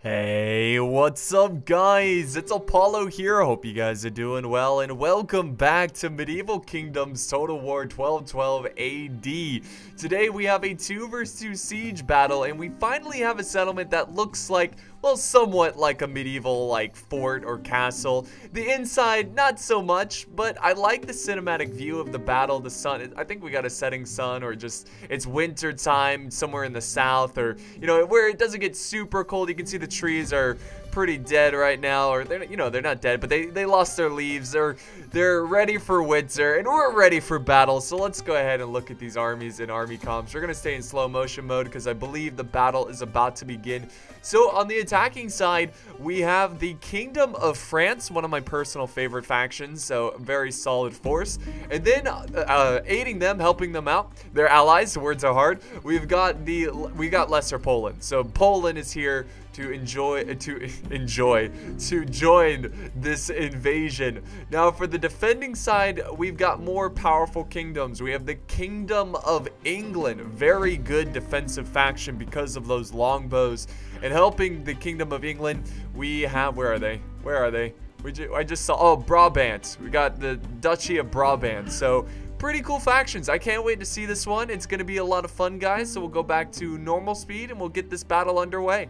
Hey, what's up guys? It's Apollo here. Hope you guys are doing well and welcome back to Medieval Kingdoms Total War 1212 AD. Today we have a 2 vs 2 siege battle and we finally have a settlement that looks like, well, somewhat like a medieval fort or castle. The inside, not so much, but I like the cinematic view of the battle. The sun, I think we got a setting sun, or just it's winter time somewhere in the south, or where it doesn't get super cold. You can see the trees are pretty dead right now, or they're not dead, but they lost their leaves. They're ready for winter, and we're ready for battle. So let's go ahead and look at these armies and army comps. We're gonna stay in slow motion mode because I believe the battle is about to begin. So on the attacking side, we have the Kingdom of France, one of my personal favorite factions, so very solid force. And then aiding them, helping them out, their allies, the words are hard, we got Lesser Poland. So Poland is here to join this invasion. Now for the defending side, we've got more powerful kingdoms. We have the Kingdom of England, very good defensive faction because of those longbows. And helping the Kingdom of England, we have, where are they? I just saw, oh, Brabant. We got the Duchy of Brabant. So pretty cool factions. I can't wait to see this one. It's gonna be a lot of fun, guys. So we'll go back to normal speed and we'll get this battle underway.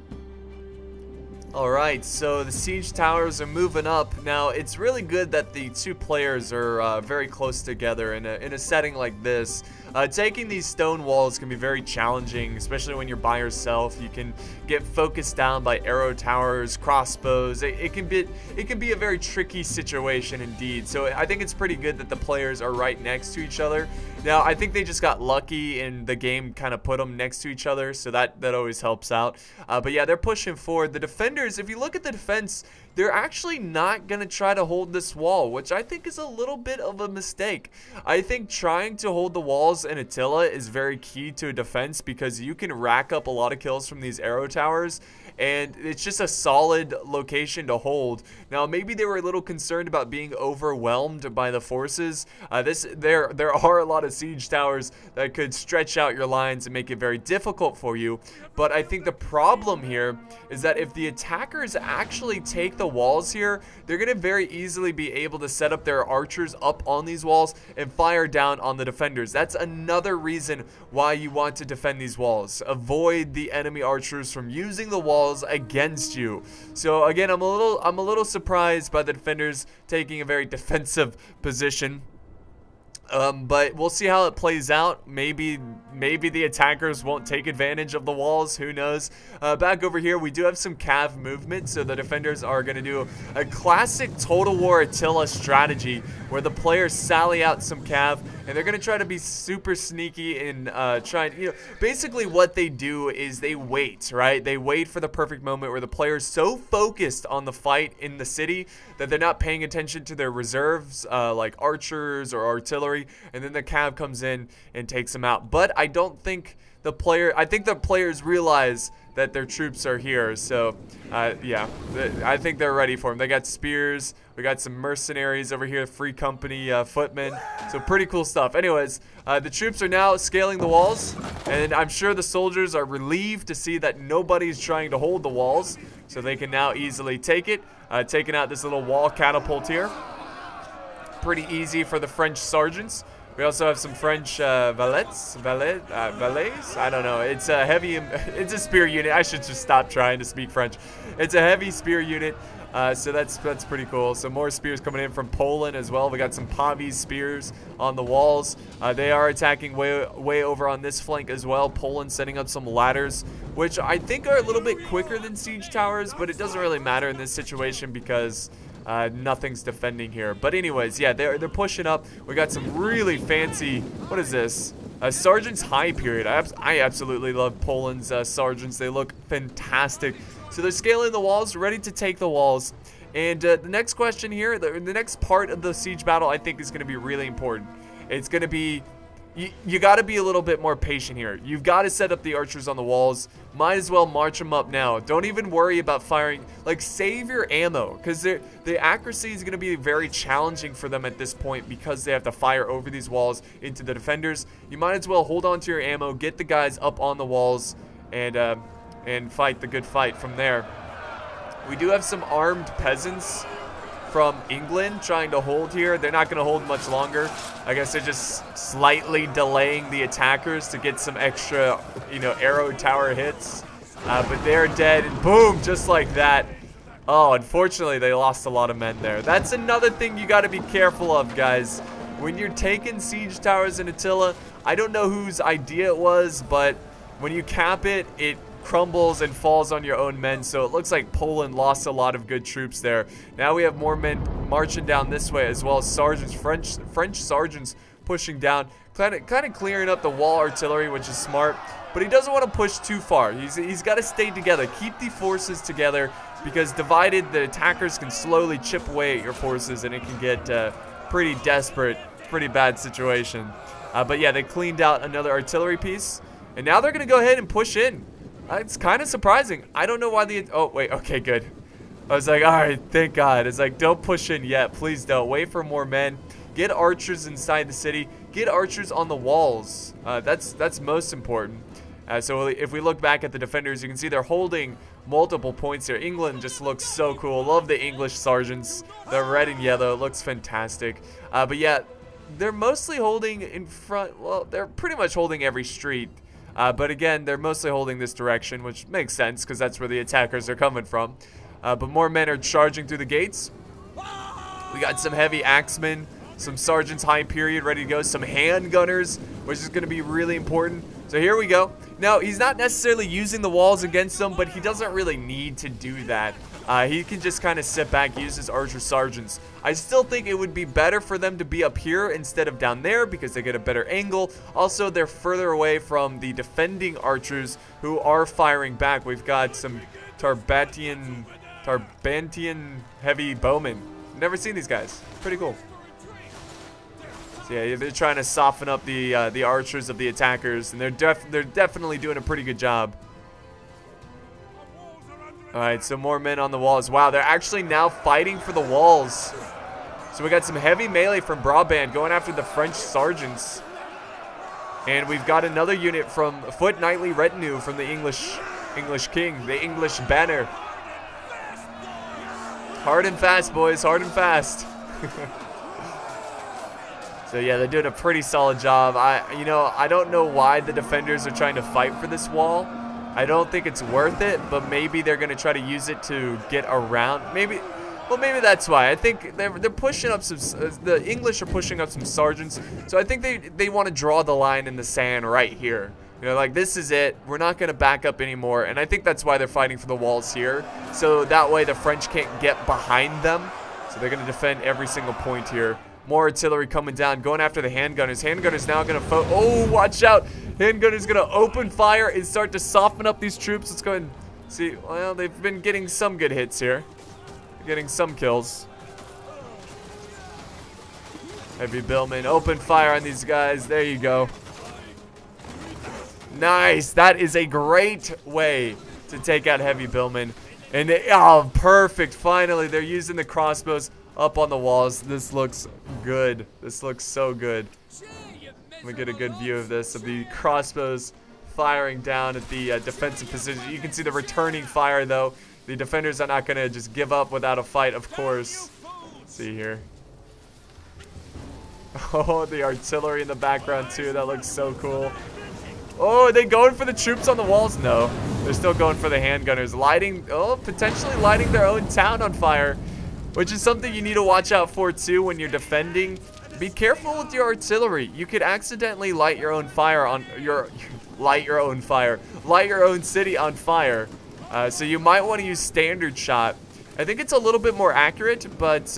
Alright, so the siege towers are moving up. Now, it's really good that the two players are very close together in a setting like this. Taking these stone walls can be very challenging, especially when you're by yourself. You can get focused down by arrow towers, crossbows. It can be a very tricky situation indeed. So I think it's pretty good that the players are right next to each other. Now, I think they just got lucky and the game kind of put them next to each other, so that always helps out. But yeah, they're pushing forward. The defenders, if you look at the defense, they're actually not going to try to hold this wall, which I think is a little bit of a mistake. I think trying to hold the walls in Attila is very key to a defense because you can rack up a lot of kills from these arrow towers, and it's just a solid location to hold. Now, maybe they were a little concerned about being overwhelmed by the forces. There are a lot of siege towers that could stretch out your lines and make it very difficult for you. But I think the problem here is that if the attackers actually take the walls here, they're going to very easily be able to set up their archers up on these walls and fire down on the defenders. That's another reason why you want to defend these walls. Avoid the enemy archers from using the walls against you. So again, I'm a little surprised by the defenders taking a very defensive position. But we'll see how it plays out. Maybe the attackers won't take advantage of the walls. Who knows? Back over here, we do have some cav movement. So the defenders are going to do a classic Total War Attila strategy where the players sally out some cav and they're going to try to be super sneaky and basically what they do is they wait, right? They wait for the perfect moment where the player's so focused on the fight in the city that they're not paying attention to their reserves, like archers or artillery, and then the cav comes in and takes them out. But I don't think the players realize that their troops are here. So yeah, I think they're ready for them. They got spears. We got some mercenaries over here, free company footmen. So pretty cool stuff. Anyways, the troops are now scaling the walls, and I'm sure the soldiers are relieved to see that nobody's trying to hold the walls, so they can now easily take it. Taking out this little wall catapult here. Pretty easy for the French sergeants. We also have some French valets. I don't know. It's a heavy, it's a spear unit. I should just stop trying to speak French. It's a heavy spear unit. So that's pretty cool. So more spears coming in from Poland as well. We got some Pavi's spears on the walls. They are attacking way over on this flank as well. Poland setting up some ladders, which I think are a little bit quicker than siege towers, but it doesn't really matter in this situation because nothing's defending here. But anyways, yeah, they're pushing up. We got some really fancy, what is this? Sergeant's High period. I absolutely love Poland's sergeants. They look fantastic. So they're scaling the walls, ready to take the walls. And the next question here, the next part of the siege battle, I think is going to be really important. It's going to be, you got to be a little bit more patient here. You've got to set up the archers on the walls. Might as well march them up now. Don't even worry about firing. Like, save your ammo, because the accuracy is going to be very challenging for them at this point because they have to fire over these walls into the defenders. You might as well hold on to your ammo, get the guys up on the walls, and fight the good fight from there. We do have some armed peasants from England trying to hold here. They're not going to hold much longer. I guess they're just slightly delaying the attackers to get some extra, you know, arrow tower hits. But they're dead, and boom, just like that. Oh, unfortunately, they lost a lot of men there. That's another thing you got to be careful of, guys. When you're taking siege towers in Attila, I don't know whose idea it was, but when you cap it, it crumbles and falls on your own men. So it looks like Poland lost a lot of good troops there. Now we have more men marching down this way, as well as sergeants, French sergeants pushing down, kind of clearing up the wall artillery, which is smart. But he doesn't want to push too far. He's got to stay together. Keep the forces together, because divided, the attackers can slowly chip away at your forces, and it can get pretty desperate, pretty bad situation. But yeah, they cleaned out another artillery piece, and now they're going to go ahead and push in. It's kind of surprising. I don't know why the... Oh, wait. Okay, good. I was like, all right, thank God. It's like, don't push in yet. Please don't. Wait for more men. Get archers inside the city. Get archers on the walls. That's most important. So if we look back at the defenders, you can see they're holding multiple points here. England just looks so cool. Love the English sergeants. They're red and yellow. It looks fantastic. But yeah, they're mostly holding in front. Well, they're pretty much holding every street. But again, they're mostly holding this direction, which makes sense because that's where the attackers are coming from. But more men are charging through the gates. We got some heavy axemen, some sergeants high period ready to go, some handgunners, which is going to be really important. So here we go. Now, he's not necessarily using the walls against them, but he doesn't really need to do that. He can just kind of sit back, use his archer sergeants. I still think it would be better for them to be up here instead of down there, because they get a better angle. Also, they're further away from the defending archers who are firing back. We've got some Tarbantian heavy bowmen. Never seen these guys. Pretty cool. So yeah, they're trying to soften up the archers of the attackers, and they're definitely doing a pretty good job. All right, so more men on the walls. Wow, they're actually now fighting for the walls. So we got some heavy melee from Brabant going after the French sergeants. And we've got another unit from Foot Knightly Retinue from the English king, the English banner. Hard and fast, boys, hard and fast. So yeah, they're doing a pretty solid job. I don't know why the defenders are trying to fight for this wall. I don't think it's worth it, but maybe they're going to try to use it to get around. Maybe that's why. I think they're pushing up some, the English are pushing up some sergeants. So I think they want to draw the line in the sand right here. You know, like, this is it. We're not going to back up anymore. And I think that's why they're fighting for the walls here. So that way the French can't get behind them. So they're going to defend every single point here. More artillery coming down, going after the handgunners. Handgunners now going to oh, watch out. Handgunners going to open fire and start to soften up these troops. Let's go ahead and see. Well, they've been getting some good hits here. Getting some kills. Heavy billman, open fire on these guys. There you go. Nice. That is a great way to take out heavy billman. And oh, perfect. Finally, they're using the crossbows up on the walls. This looks good. This looks so good. Let me get a good view of this, of the crossbows firing down at the defensive position. You can see the returning fire, though. The defenders are not going to just give up without a fight, of course. Let's see here. Oh, the artillery in the background, too. That looks so cool. Oh, are they going for the troops on the walls? No. They're still going for the handgunners. Potentially lighting their own town on fire, which is something you need to watch out for, too, when you're defending. Be careful with your artillery. You could accidentally light your own fire on light your own city on fire. So you might want to use standard shot. I think it's a little bit more accurate, but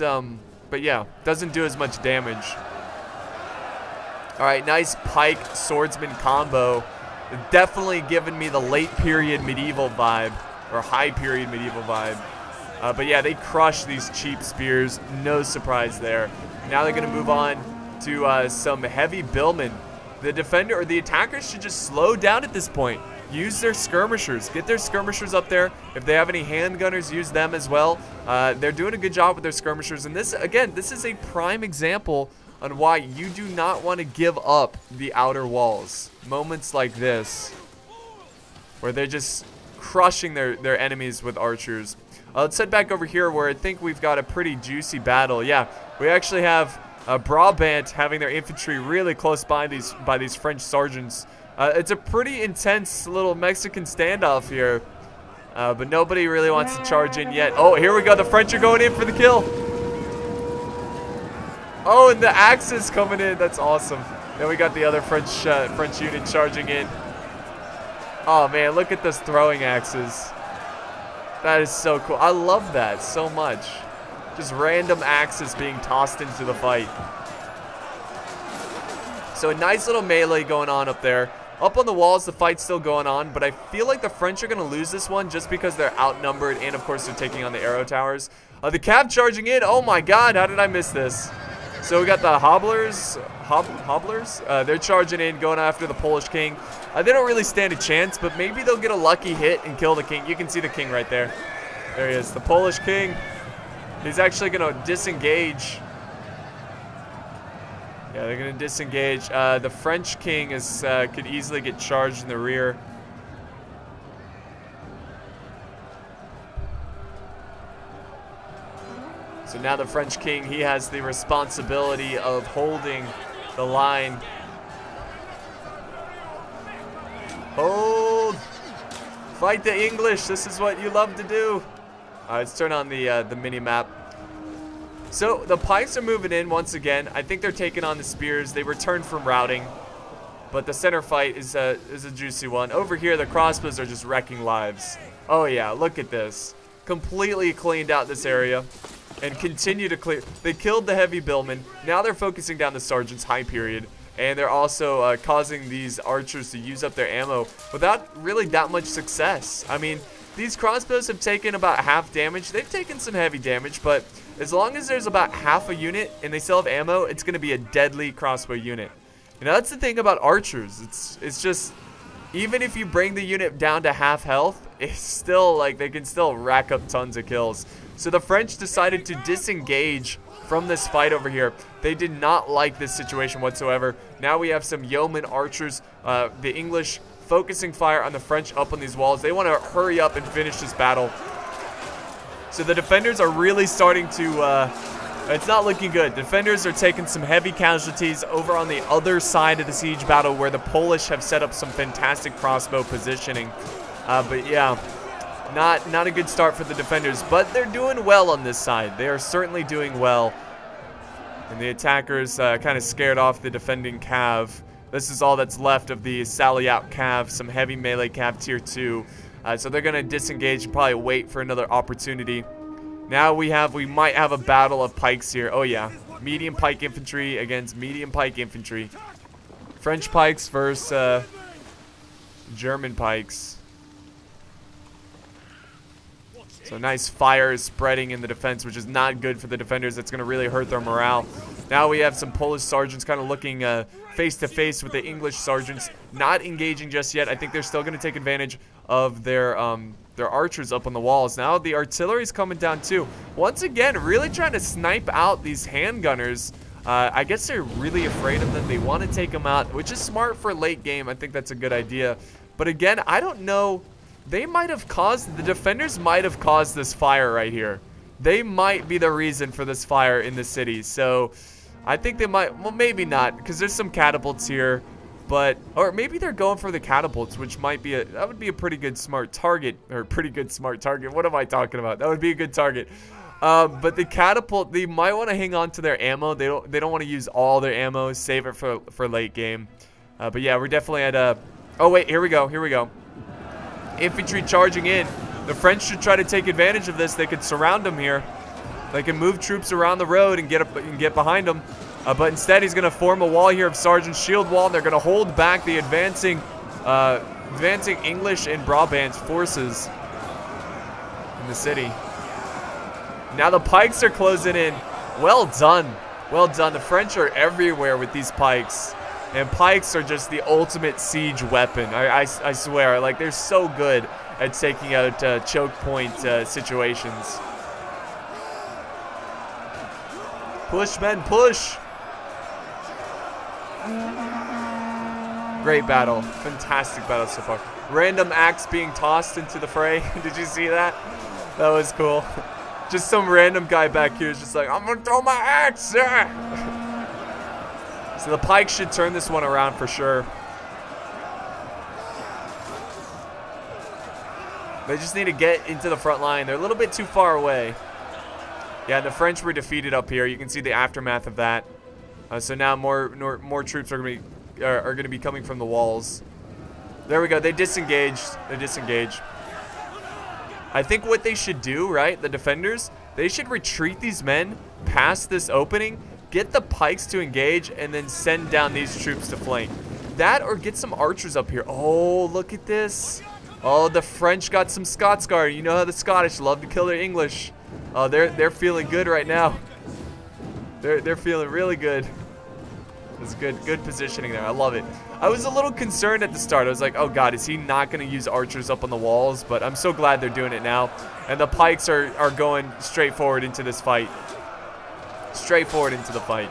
yeah, doesn't do as much damage. All right, nice pike swordsman combo. Definitely giving me the late period medieval vibe, or high period medieval vibe. But yeah, they crush these cheap spears. No surprise there. Now they're going to move on to some heavy billmen. The defender or the attackers should just slow down at this point. Use their skirmishers. Get their skirmishers up there. If they have any handgunners, use them as well. They're doing a good job with their skirmishers. And this, again, this is a prime example on why you do not want to give up the outer walls. Moments like this, where they're just crushing their enemies with archers. Let's head back over here where I think we've got a pretty juicy battle. Yeah, we actually have Brabant having their infantry really close by these French sergeants. It's a pretty intense little Mexican standoff here, but nobody really wants to charge in yet. Oh, here we go. The French are going in for the kill. Oh, and the axes coming in. That's awesome. Then we got the other French unit charging in. Oh man, look at those throwing axes. That is so cool. I love that so much. Just random axes being tossed into the fight. So a nice little melee going on up there. Up on the walls, the fight's still going on, but I feel like the French are going to lose this one just because they're outnumbered, and of course they're taking on the arrow towers. The cav charging in. Oh my god, how did I miss this? So we got the hobblers. They're charging in, going after the Polish king. They don't really stand a chance, but maybe they'll get a lucky hit and kill the king. You can see the king right there. There he is, the Polish king. He's actually going to disengage. Yeah, they're going to disengage. The French king could easily get charged in the rear. So now the French king, he has the responsibility of holding the line. Hold! Fight the English. This is what you love to do. Let's turn on the mini-map. So the pikes are moving in once again. I think they're taking on the spears. They return from routing. But the center fight is a juicy one. Over here, the crossbows are just wrecking lives. Oh yeah, look at this. Completely cleaned out this area. And continue to clear. They killed the heavy billmen. Now they're focusing down the sergeant's high period. And they're also causing these archers to use up their ammo without really that much success. I mean, these crossbows have taken about half damage. They've taken some heavy damage, but as long as there's about half a unit and they still have ammo, it's going to be a deadly crossbow unit. You know, that's the thing about archers. It's just, even if you bring the unit down to half health, it's still like they can still rack up tons of kills. So the French decided to disengage from this fight over here. They did not like this situation whatsoever. Now we have some yeoman archers, the English focusing fire on the French up on these walls. They want to hurry up and finish this battle. So the defenders are really starting to, it's not looking good. Defenders are taking some heavy casualties over on the other side of the siege battle where the Polish have set up some fantastic crossbow positioning. But yeah, not a good start for the defenders, but they're doing well on this side. They are certainly doing well. And the attackers kind of scared off the defending cav. This is all that's left of the sally out cav, some heavy melee cav tier 2. So they're going to disengage and probably wait for another opportunity. Now we might have a battle of pikes here. Oh yeah, medium pike infantry against medium pike infantry. French pikes versus German pikes. So nice fire is spreading in the defense, which is not good for the defenders. That's going to really hurt their morale. Now we have some Polish sergeants kind of looking face to face with the English sergeants, not engaging just yet. I think they're still going to take advantage of their archers up on the walls. Now the artillery's coming down too. Once again, really trying to snipe out these handgunners. I guess they're really afraid of them. They want to take them out, which is smart for late game. I think that's a good idea. But again, I don't know. The defenders might have caused this fire right here. They might be the reason for this fire in the city. So I think they might, well, maybe not, because there's some catapults here. But, or maybe they're going for the catapults, which might be that would be a pretty good smart target, or pretty good smart target. What am I talking about? That would be a good target. But the catapult, they might want to hang on to their ammo. They don't want to use all their ammo. Save it for late game. But yeah, we're definitely at a. Oh wait, here we go. Here we go. Infantry charging in. The French should try to take advantage of this. They could surround them here. They can move troops around the road and get behind them. But instead, he's going to form a wall here of Sergeant's shield wall. And they're going to hold back the advancing English and Brabant forces in the city. Now the pikes are closing in. Well done. Well done. The French are everywhere with these pikes. And pikes are just the ultimate siege weapon. I swear. Like, they're so good at taking out choke point situations. Push, men, push. Great battle. Fantastic battle so far. Random axe being tossed into the fray. Did you see that? That was cool. Just some random guy back here is just like, I'm gonna throw my axe. Yeah. So the Pikes should turn this one around for sure. They just need to get into the front line. They're a little bit too far away. Yeah, the French were defeated up here. You can see the aftermath of that. So now more troops are gonna be coming from the walls. There we go. They disengaged. They disengaged. I think what they should do, right, the defenders, they should retreat these men past this opening, get the Pikes to engage, and then send down these troops to flank. That or get some archers up here. Oh, look at this. Oh, the French got some Scots Guard. You know how the Scottish love to kill their English. Oh, they're feeling good right now. They're feeling really good. It's good positioning there. I love it. I was a little concerned at the start. I was like, oh god, is he not going to use archers up on the walls? But I'm so glad they're doing it now. And the Pikes are going straight forward into this fight. Straight forward into the fight.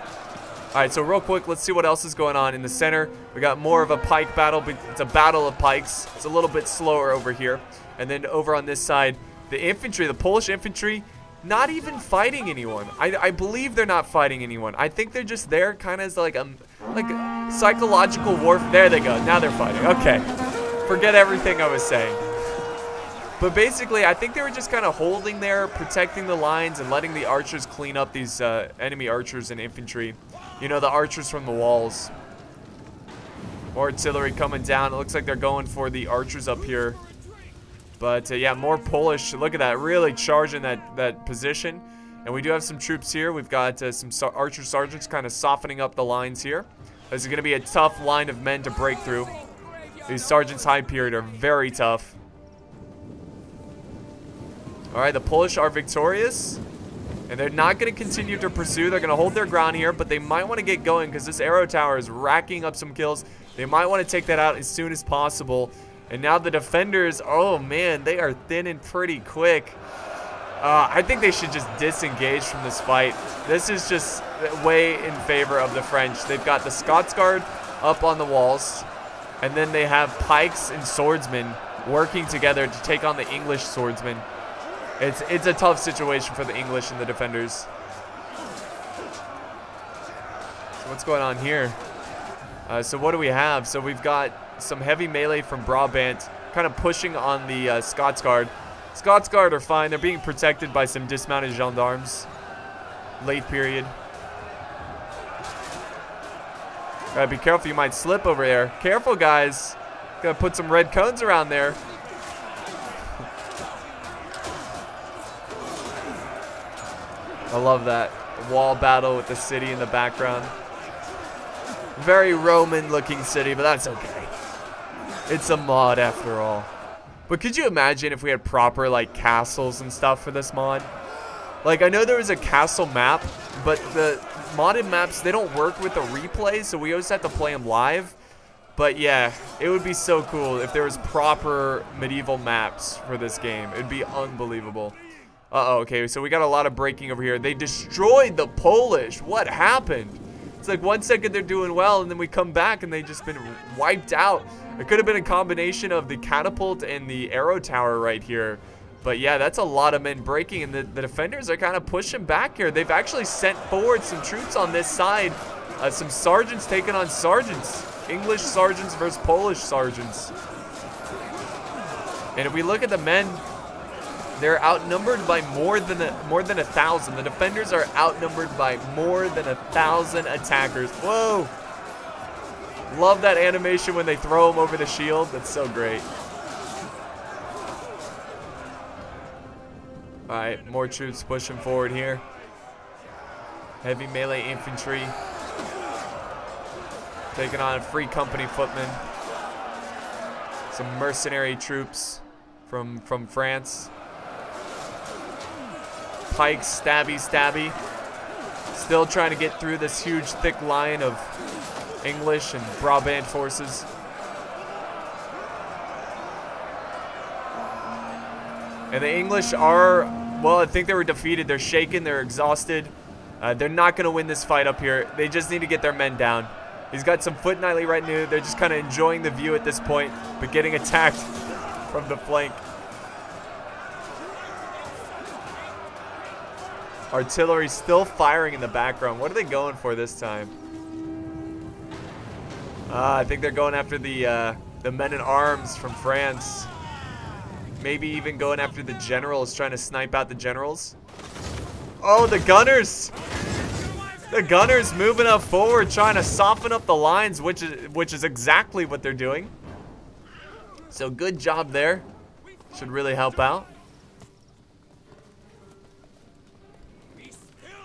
Alright, so real quick, let's see what else is going on in the center. We got more of a Pike battle, but it's a battle of Pikes. It's a little bit slower over here. And then over on this side, the infantry, the Polish infantry, not even fighting anyone. I believe they're not fighting anyone. I think they're just there kind of as like psychological warfare. There they go. Now they're fighting. Okay. Forget everything I was saying. But basically, I think they were just kind of holding there, protecting the lines, and letting the archers clean up these enemy archers and infantry. You know, the archers from the walls. Artillery coming down. It looks like they're going for the archers up here. But yeah, more Polish. Look at that, really charging that position. And we do have some troops here. We've got some archer sergeants kind of softening up the lines here. This is going to be a tough line of men to break through. These sergeants high period are very tough. All right, the Polish are victorious. And they're not going to continue to pursue. They're going to hold their ground here, but they might want to get going because this arrow tower is racking up some kills. They might want to take that out as soon as possible. And now the defenders, oh man, they are thinning pretty quick. I think they should just disengage from this fight. This is just way in favor of the French. They've got the Scots Guard up on the walls. And then they have Pikes and swordsmen working together to take on the English swordsmen. It's a tough situation for the English and the defenders. So what's going on here? So what do we have? So we've got some heavy melee from Brabant, kind of pushing on the Scots Guard. Scots Guard are fine. They're being protected by some dismounted gendarmes. Late period. Gotta be careful. You might slip over there. Careful, guys. Gotta put some red cones around there. I love that wall battle with the city in the background. Very Roman looking city, but that's okay. It's a mod after all. But could you imagine if we had proper like castles and stuff for this mod? Like, I know there was a castle map, but the modded maps, they don't work with the replay, so we always have to play them live. But yeah, it would be so cool if there was proper medieval maps for this game. It'd be unbelievable. Uh-oh, okay, so we got a lot of breaking over here. They destroyed the Polish. What happened? It's like 1 second they're doing well, and then we come back and they've just been wiped out. It could have been a combination of the catapult and the arrow tower right here. But yeah, that's a lot of men breaking, and the defenders are kind of pushing back here. They've actually sent forward some troops on this side. Some sergeants taking on sergeants. English sergeants versus Polish sergeants. And if we look at the men, they're outnumbered by more than 1,000. The defenders are outnumbered by more than 1,000 attackers. Whoa! Love that animation when they throw them over the shield. That's so great. All right, more troops pushing forward here. Heavy melee infantry taking on free company footmen. Some mercenary troops from France. Pikes, stabby. Still trying to get through this huge thick line of English and Brabant forces. And the English are, well, I think they were defeated. They're shaken. They're exhausted. They're not going to win this fight up here. They just need to get their men down. He's got some foot knightly retinue. They're just kind of enjoying the view at this point, but getting attacked from the flank. Artillery still firing in the background. What are they going for this time? I think they're going after the men-at-arms from France. Maybe even going after the generals, trying to snipe out the generals. Oh, the gunners! The gunners moving up forward, trying to soften up the lines, which is exactly what they're doing. So good job there. Should really help out.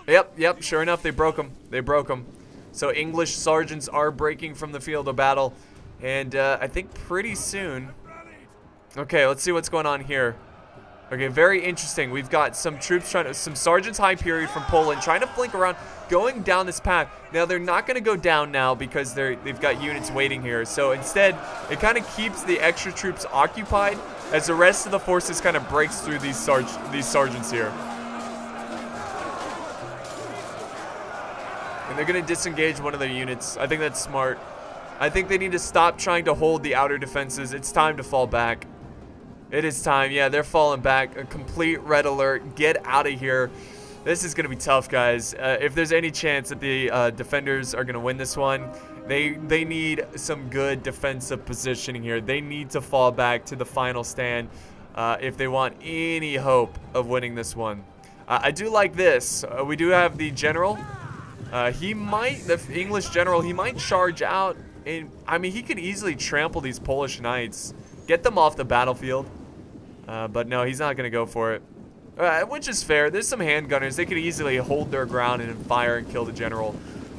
Yep, sure enough, they broke them. They broke them. So English sergeants are breaking from the field of battle. And I think pretty soon... Okay, let's see what's going on here. Okay, very interesting. We've got some troops some sergeants high period from Poland trying to flank around, going down this path. Now, they're not going to go down now because they've got units waiting here. So instead, it kind of keeps the extra troops occupied as the rest of the forces kind of breaks through these sergeants here. And they're going to disengage one of their units. I think that's smart. I think they need to stop trying to hold the outer defenses. It's time to fall back. It is time. Yeah, they're falling back. A complete red alert. Get out of here. This is going to be tough, guys. If there's any chance that the defenders are going to win this one, they need some good defensive positioning here. They need to fall back to the final stand if they want any hope of winning this one. I do like this. We do have the general. The English general, he might charge out. And, I mean, he could easily trample these Polish knights. Get them off the battlefield. But no, he's not going to go for it. Which is fair. There's some handgunners. They could easily hold their ground and fire and kill the general.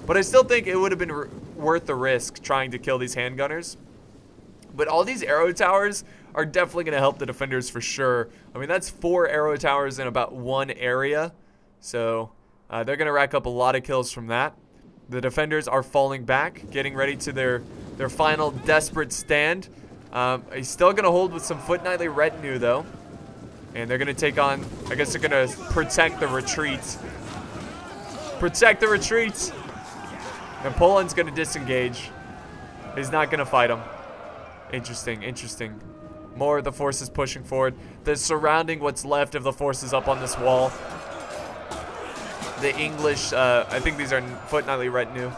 But I still think it would have been worth the risk trying to kill these handgunners. But all these arrow towers are definitely going to help the defenders for sure. I mean, that's 4 arrow towers in about 1 area. So they're going to rack up a lot of kills from that. The defenders are falling back, getting ready to their final desperate stand. He's still going to hold with some foot knightly retinue, though. And they're going to take on, I guess they're going to protect the retreat. Protect the retreat. And Poland's going to disengage. He's not going to fight him. Interesting, interesting. More of the forces pushing forward. They're surrounding what's left of the forces up on this wall. The English, I think these are foot knightly retinue.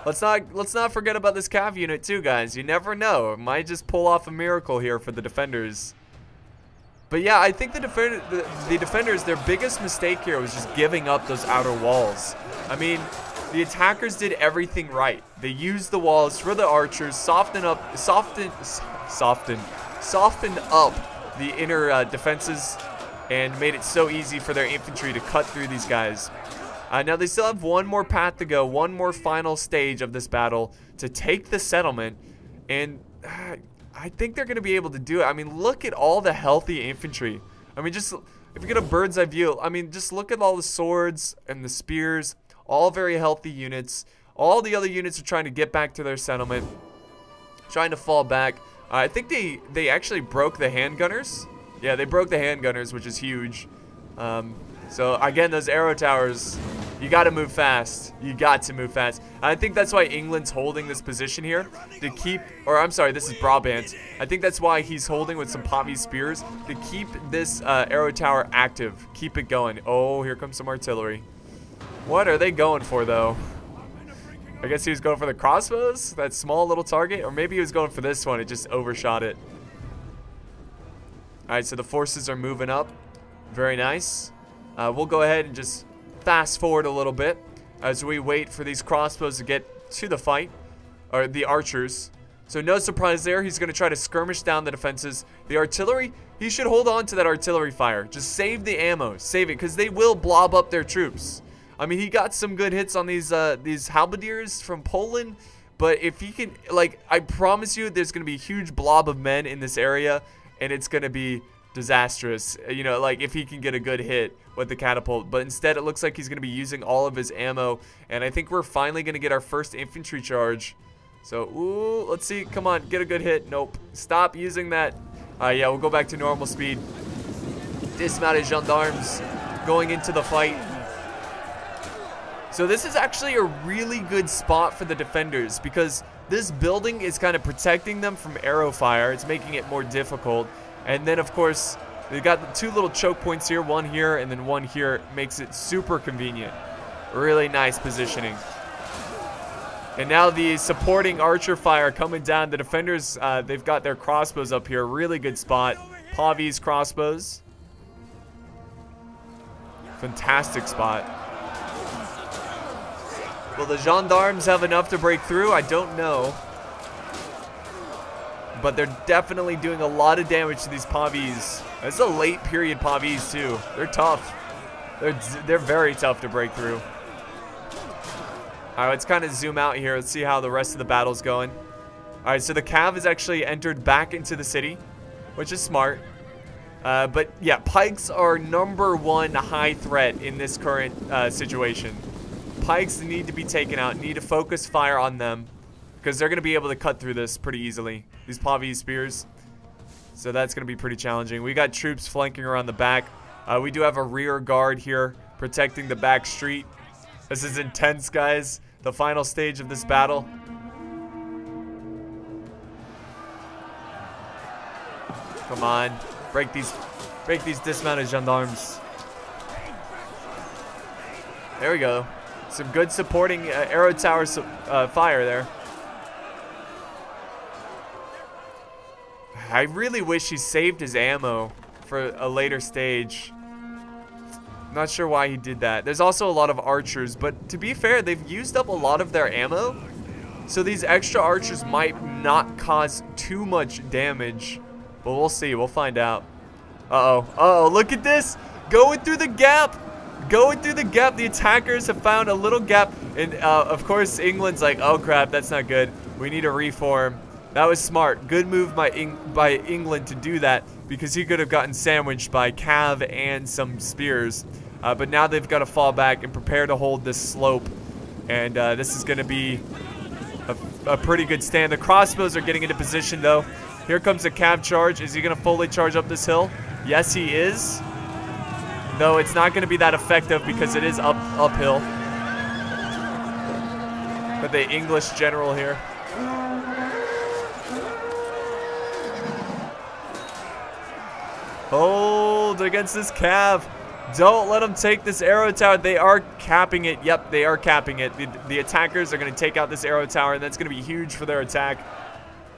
Let's not forget about this cav unit too, guys. You never know. It might just pull off a miracle here for the defenders. But yeah, I think the defenders, their biggest mistake here was just giving up those outer walls. I mean, the attackers did everything right. They used the walls for the archers, softened up the inner defenses, and made it so easy for their infantry to cut through these guys. Now they still have one more path to go, one more final stage of this battle to take the settlement, and I think they're going to be able to do it. I mean, look at all the healthy infantry. I mean, just if you get a bird's eye view, I mean, just look at all the swords and the spears, all very healthy units. All the other units are trying to get back to their settlement, trying to fall back. I think they actually broke the handgunners. Yeah, they broke the handgunners, which is huge. So again, those arrow towers, you got to move fast. You got to move fast. I think that's why England's holding this position here to keep, or I'm sorry, this is Brabant. I think that's why he's holding with some poppy spears to keep this arrow tower active. Keep it going. Oh, here comes some artillery. What are they going for, though? I guess he was going for the crossbows, that small little target, or maybe he was going for this one. It just overshot it. All right, so the forces are moving up. Very nice. We'll go ahead and just fast forward a little bit as we wait for these crossbows to get to the fight, or the archers. So no surprise there. He's going to try to skirmish down the defenses. The artillery, he should hold on to that artillery fire. Just save the ammo. Save it, because they will blob up their troops. I mean, he got some good hits on these halberdiers from Poland, but if he can, like, I promise you, there's going to be a huge blob of men in this area, and it's going to be disastrous, you know, like if he can get a good hit with the catapult. But instead, it looks like he's going to be using all of his ammo, and I think we're finally going to get our first infantry charge. So, ooh, let's see. Come on, get a good hit. Nope. Stop using that. Yeah, we'll go back to normal speed. Dismounted gendarmes going into the fight. So this is actually a really good spot for the defenders because this building is kind of protecting them from arrow fire. It's making it more difficult. And then, of course, they've got the 2 little choke points here, one here and then one here. Makes it super convenient. Really nice positioning. And now the supporting archer fire coming down. The defenders, they've got their crossbows up here. Really good spot. Pavi's crossbows. Fantastic spot. Will the gendarmes have enough to break through? I don't know. But they're definitely doing a lot of damage to these Pavis. It's a late period Pavis too. They're tough. They're very tough to break through. Alright, let's kind of zoom out here. Let's see how the rest of the battle's going. Alright, so the Cav has actually entered back into the city, which is smart. But yeah, pikes are #1 high threat in this current situation. Pikes need to be taken out, need to focus fire on them, because they're going to be able to cut through this pretty easily. These Pavi spears. So that's going to be pretty challenging. We got troops flanking around the back. We do have a rear guard here protecting the back street. This is intense, guys. The final stage of this battle. Come on. Break these dismounted gendarmes. There we go. Some good supporting arrow tower fire there. I really wish he saved his ammo for a later stage. Not sure why he did that. There's also a lot of archers, but to be fair, they've used up a lot of their ammo. So these extra archers might not cause too much damage. But we'll see. We'll find out. Uh-oh. Uh-oh. Look at this. Going through the gap. Going through the gap. The attackers have found a little gap. And, of course, England's like, oh, crap. That's not good. We need to reform. That was smart. Good move by England to do that, because he could have gotten sandwiched by Cav and some spears. But now they've got to fall back and prepare to hold this slope. And this is going to be a pretty good stand. The crossbows are getting into position, though. Here comes a Cav charge. Is he going to fully charge up this hill? Yes, he is. Though it's not going to be that effective because it is uphill. But the English general here. Hold against this Cav. Don't let them take this arrow tower. They are capping it. Yep, they are capping it. The attackers are going to take out this arrow tower, and that's going to be huge for their attack.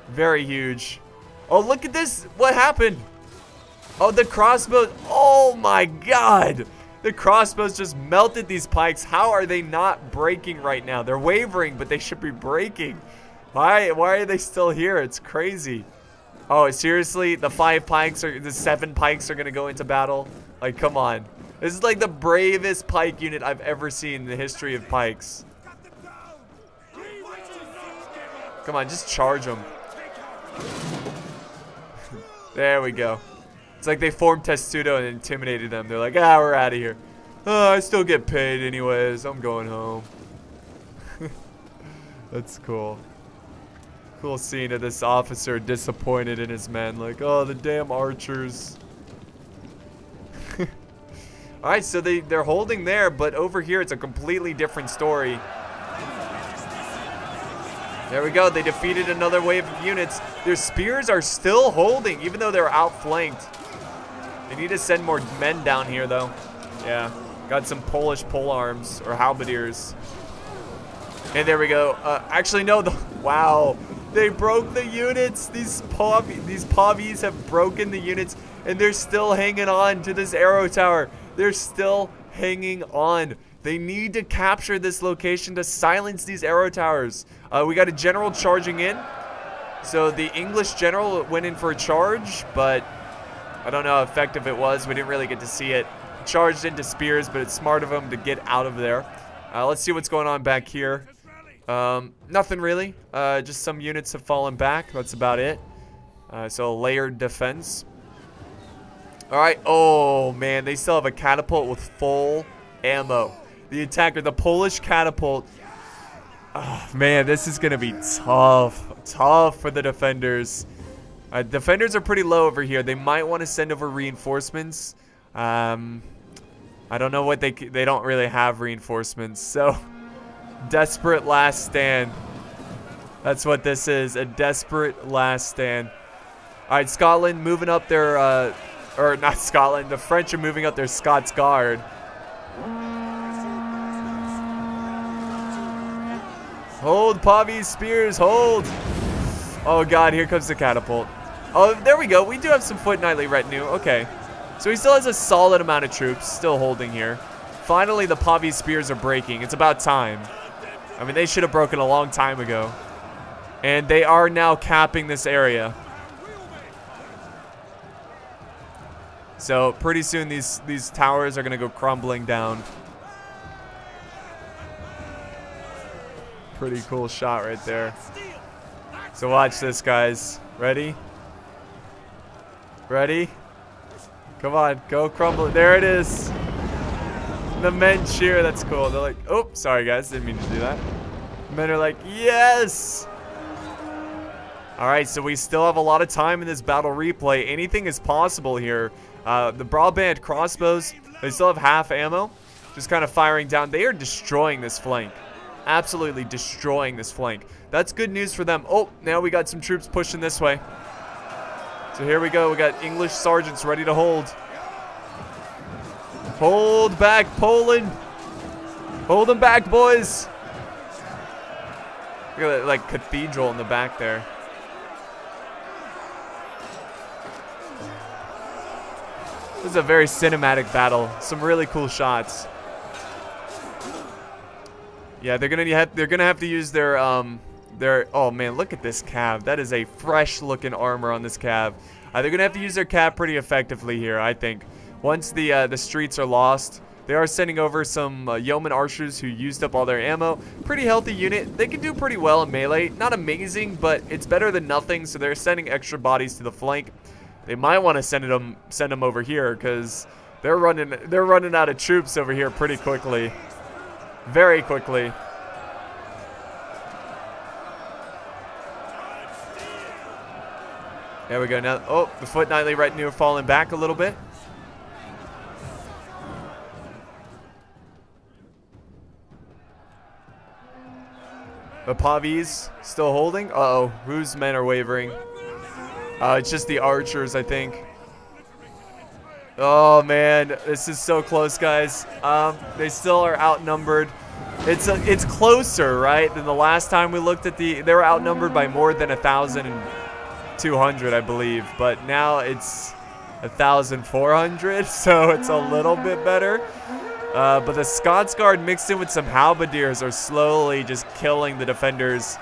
Very huge. Oh, look at this. What happened? Oh, the crossbows. Oh, my God. The crossbows just melted these pikes. How are they not breaking right now? They're wavering, but they should be breaking. Why are they still here? It's crazy. Oh, seriously? The 7 pikes are going to go into battle? Like, come on. This is like the bravest pike unit I've ever seen in the history of pikes. Come on, just charge them. There we go. It's like they formed Testudo and intimidated them. They're like, ah, we're out of here. Oh, I still get paid anyways. I'm going home. That's cool. Cool scene of this officer disappointed in his men. Like, oh, the damn archers. Alright, so they're holding there, but over here it's a completely different story. There we go. They defeated another wave of units. Their spears are still holding, even though they're outflanked. They need to send more men down here, though. Yeah. Got some Polish polearms, or halberdiers. And there we go. Actually, no. Wow. They broke the units. These Pavis have broken the units, and they're still hanging on to this arrow tower. They're still hanging on. They need to capture this location to silence these arrow towers. We got a general charging in. So the English general went in for a charge, but I don't know how effective it was. We didn't really get to see it. Charged into spears, but it's smart of him to get out of there. Let's see what's going on back here. Nothing really. Just some units have fallen back. That's about it. So a layered defense. Alright. Oh, man. They still have a catapult with full ammo. The attacker, the Polish catapult. Oh, man, this is going to be tough. Tough for the defenders. Defenders are pretty low over here. They might want to send over reinforcements. I don't know what they don't really have reinforcements, so desperate last stand. That's what this is, a desperate last stand. All right, Scotland moving up their, or not Scotland, the French are moving up their Scots Guard. Hold, Pavi's spears, hold. Oh God, here comes the catapult. Oh, there we go. We do have some foot knightly retinue. Okay. So he still has a solid amount of troops still holding here. Finally, the Pavi spears are breaking. It's about time. I mean, they should have broken a long time ago. And they are now capping this area. So pretty soon these towers are going to go crumbling down. Pretty cool shot right there. So watch this, guys. Ready? Ready? Come on, go crumble. There it is. The men cheer. That's cool. They're like, oh, sorry guys, didn't mean to do that. The men are like, yes. All right, so we still have a lot of time in this battle replay. Anything is possible here. The Brabant crossbows, they still have half ammo. Just kind of firing down. They are destroying this flank. Absolutely destroying this flank. That's good news for them. Oh, now we got some troops pushing this way. So here we go. We got English sergeants ready to hold. Hold back, Poland. Hold them back, boys. Look at that, like, cathedral in the back there. This is a very cinematic battle. Some really cool shots. Yeah, they're gonna have to use their oh man, look at this cav. That is a fresh looking armor on this cav. They're gonna have to use their cav pretty effectively here, I think. Once the streets are lost, they are sending over some yeoman archers who used up all their ammo. Pretty healthy unit. They can do pretty well in melee. Not amazing, but it's better than nothing. So they're sending extra bodies to the flank. They might want to send them over here because they're running out of troops over here pretty quickly. Very quickly. There we go. Now, oh, the foot knightly retinue are falling back a little bit. The Pavis still holding. Uh-oh, whose men are wavering? It's just the archers, I think. Oh man, this is so close, guys. They still are outnumbered. It's closer, right, than the last time we looked at the. They were outnumbered by more than 1,200, I believe. But now it's 1,400, so it's a little bit better. But the Scots Guard mixed in with some halberdiers are slowly just killing the defenders.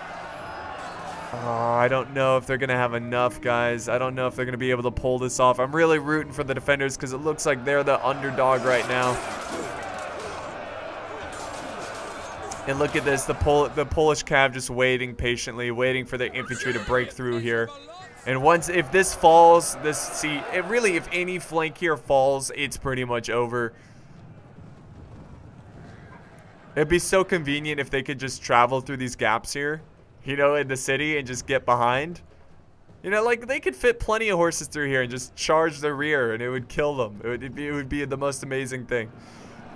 Oh, I don't know if they're going to have enough, guys. I don't know if they're going to be able to pull this off. I'm really rooting for the defenders because it looks like they're the underdog right now. And look at this. The Polish cav just waiting patiently, waiting for the infantry to break through here. And if this falls, if any flank here falls, it's pretty much over. It'd be so convenient if they could just travel through these gaps here, you know, in the city and just get behind. You know, like they could fit plenty of horses through here and just charge the rear and it would kill them. It would be the most amazing thing.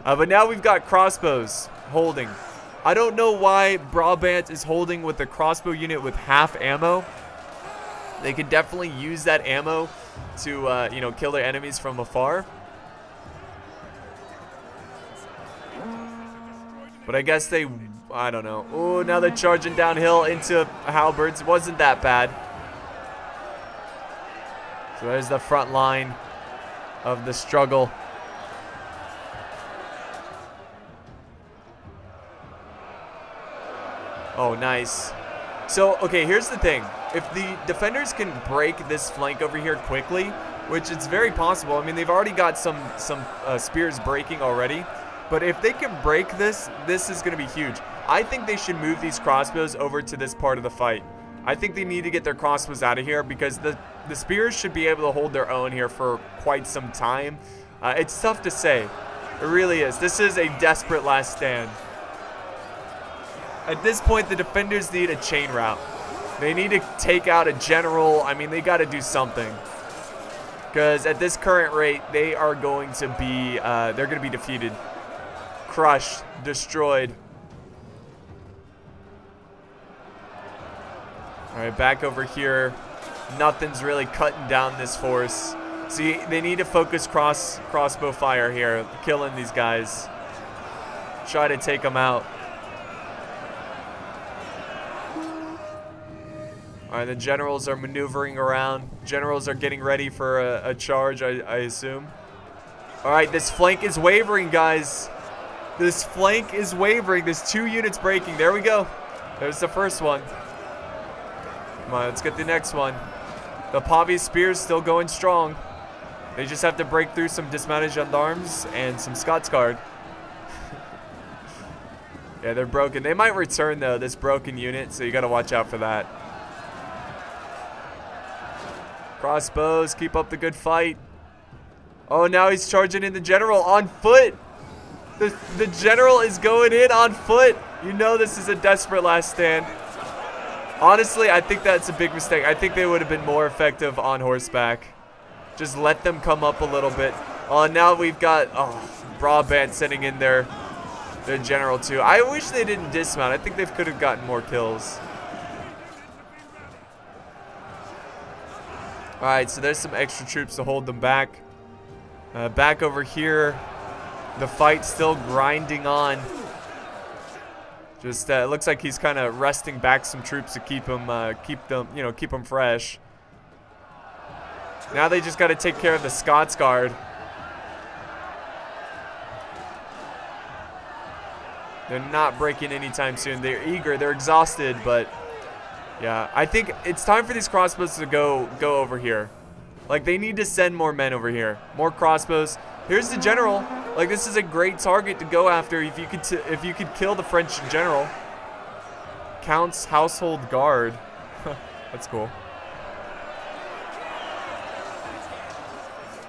But now we've got crossbows holding. I don't know why Brabant is holding with the crossbow unit with half ammo. They could definitely use that ammo to, you know, kill their enemies from afar. But I guess I don't know. Oh, now they're charging downhill into halberds. It wasn't that bad. So there's the front line of the struggle. Oh, nice. So, okay, here's the thing. If the defenders can break this flank over here quickly, which it's very possible. I mean, they've already got some spears breaking already. But if they can break this, this is going to be huge. I think they should move these crossbows over to this part of the fight. I think they need to get their crossbows out of here because the spears should be able to hold their own here for quite some time. It's tough to say. It really is. This is a desperate last stand. At this point, the defenders need a chain route. They need to take out a general. I mean, they got to do something. Because at this current rate, they are going to be, they're going to be defeated. Crushed. Destroyed. Alright, back over here. Nothing's really cutting down this force. See, they need to focus crossbow fire here. Killing these guys. Try to take them out. Alright, the generals are maneuvering around. Generals are getting ready for a charge, I assume. Alright, this flank is wavering, guys. This flank is wavering. There's 2 units breaking. There we go. There's the first one. Come on, let's get the next one. The Pavi Spear's still going strong. They just have to break through some dismounted gendarmes and some Scots Guard. Yeah, they're broken. They might return, though, this broken unit, so you got to watch out for that. Crossbows, keep up the good fight. Oh, now he's charging in the general on foot. The general is going in on foot. You know this is a desperate last stand. Honestly, I think that's a big mistake. I think they would have been more effective on horseback. Just let them come up a little bit. Oh, now we've got Brabant sending in their general too. I wish they didn't dismount. I think they could have gotten more kills. Alright, so there's some extra troops to hold them back. Back over here, the fight's still grinding on. Just it looks like he's kind of resting back some troops to keep them fresh. Now they just got to take care of the Scots Guard. They're not breaking anytime soon. They're eager. They're exhausted, but yeah, I think it's time for these crossbows to go over here. Like, they need to send more men over here. More crossbows. Here's the general. Like, this is a great target to go after if you could kill the French general. Count's household guard. That's cool.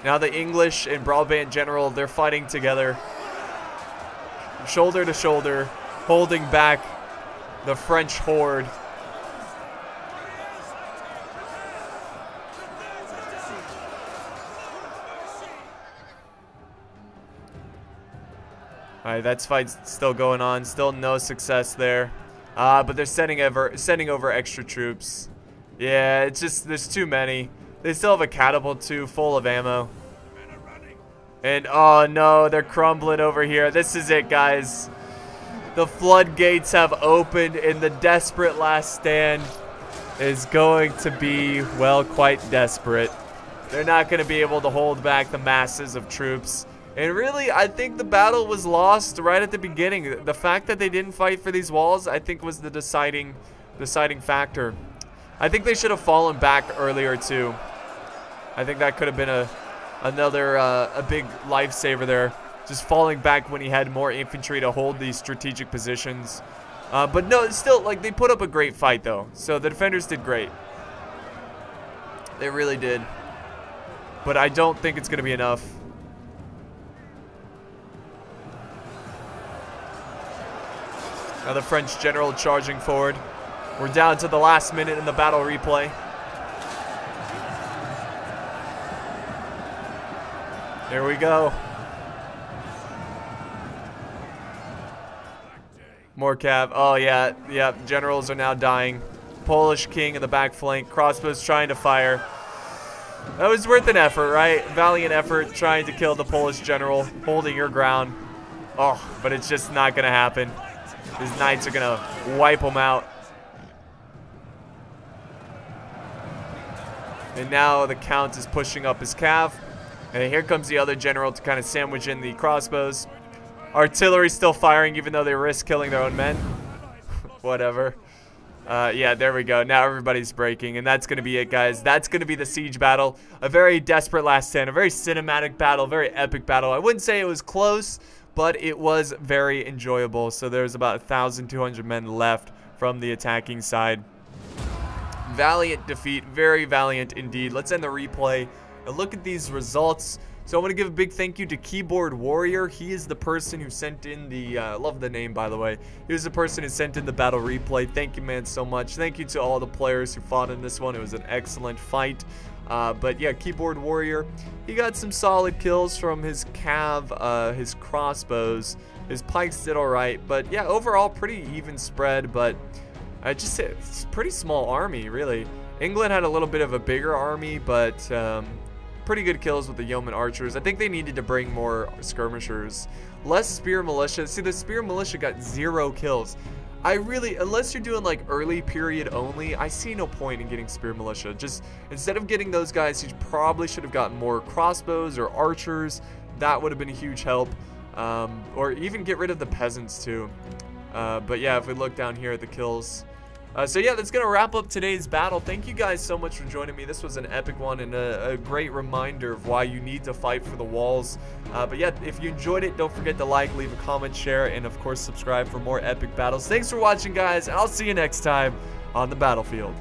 Now the English and Brabant general, they're fighting together. Shoulder to shoulder, holding back the French horde. Alright, that fight's still going on. Still no success there. But they're sending over extra troops. Yeah, it's just, there's too many. They still have a catapult too, full of ammo. And oh no, they're crumbling over here. This is it, guys. The floodgates have opened, and the desperate last stand is going to be, well, quite desperate. They're not going to be able to hold back the masses of troops. And really, I think the battle was lost right at the beginning. The fact that they didn't fight for these walls, I think, was the deciding factor. I think they should have fallen back earlier too. I think that could have been a big lifesaver there. Just falling back when he had more infantry to hold these strategic positions. But no, still, like, they put up a great fight though. So the defenders did great. They really did. But I don't think it's going to be enough. Now the French general charging forward. We're down to the last minute in the battle replay. There we go. More cav. Oh yeah, yeah. Generals are now dying. Polish king in the back flank. Crossbows trying to fire. That was worth an effort, right? Valiant effort trying to kill the Polish general, holding your ground. Oh, but it's just not gonna happen. His knights are gonna wipe them out. And now the Count is pushing up his cav. And here comes the other general to kind of sandwich in the crossbows. Artillery still firing even though they risk killing their own men. Whatever. Yeah, there we go. Now everybody's breaking, and that's going to be it, guys. That's going to be the siege battle. A very desperate last stand, a very cinematic battle, very epic battle. I wouldn't say it was close, but it was very enjoyable. So there's about 1,200 men left from the attacking side. Valiant defeat, very valiant indeed. Let's end the replay and look at these results. So I want to give a big thank you to Keyboard Warrior. He is the person who sent in the, love the name by the way. He was the person who sent in the battle replay. Thank you, man, so much. Thank you to all the players who fought in this one. It was an excellent fight. But yeah, keyboard warrior, he got some solid kills from his cav, his crossbows. His pikes did alright, but yeah, overall pretty even spread, but it's a pretty small army, really. England had a little bit of a bigger army, but pretty good kills with the yeoman archers. I think they needed to bring more skirmishers. Less spear militia. See, the spear militia got 0 kills. Unless you're doing like early period only, I see no point in getting spear militia. Just instead of getting those guys, you probably should have gotten more crossbows or archers. That would have been a huge help. Or even get rid of the peasants too. But yeah, if we look down here at the kills. So yeah, that's going to wrap up today's battle. Thank you guys so much for joining me. This was an epic one and a great reminder of why you need to fight for the walls. But yeah, if you enjoyed it, don't forget to like, leave a comment, share, and of course subscribe for more epic battles. Thanks for watching, guys, and I'll see you next time on the battlefield.